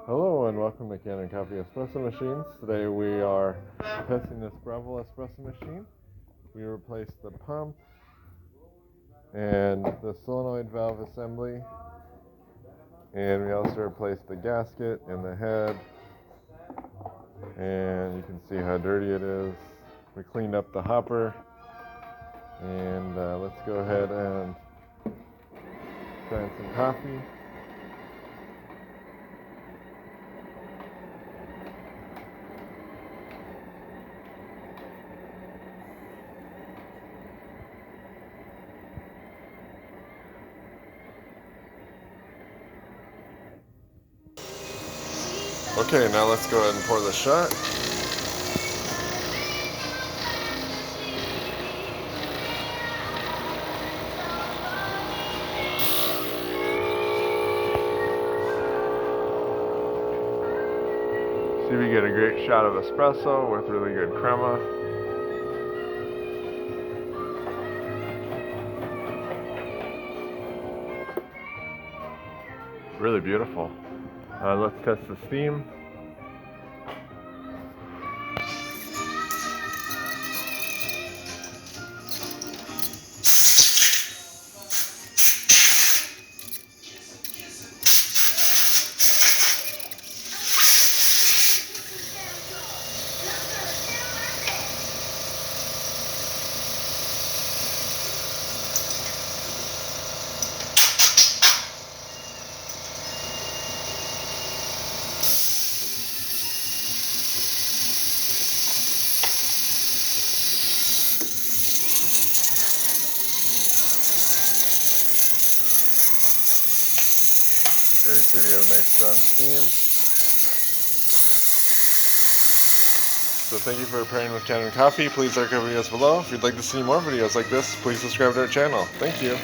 Hello and welcome to Kanen Coffee Espresso Machines. Today we are testing this Breville espresso machine. We replaced the pump and the solenoid valve assembly, and we also replaced the gasket and the head, and you can see how dirty it is. We cleaned up the hopper, and let's go ahead and grind some coffee. Okay, now let's go ahead and pour the shot. See, we get a great shot of espresso with really good crema. Really beautiful. Let's test the steam. There you see we have a nice strong steam. So thank you for pairing with Kanen Coffee. Please like our videos below. If you'd like to see more videos like this, please subscribe to our channel. Thank you.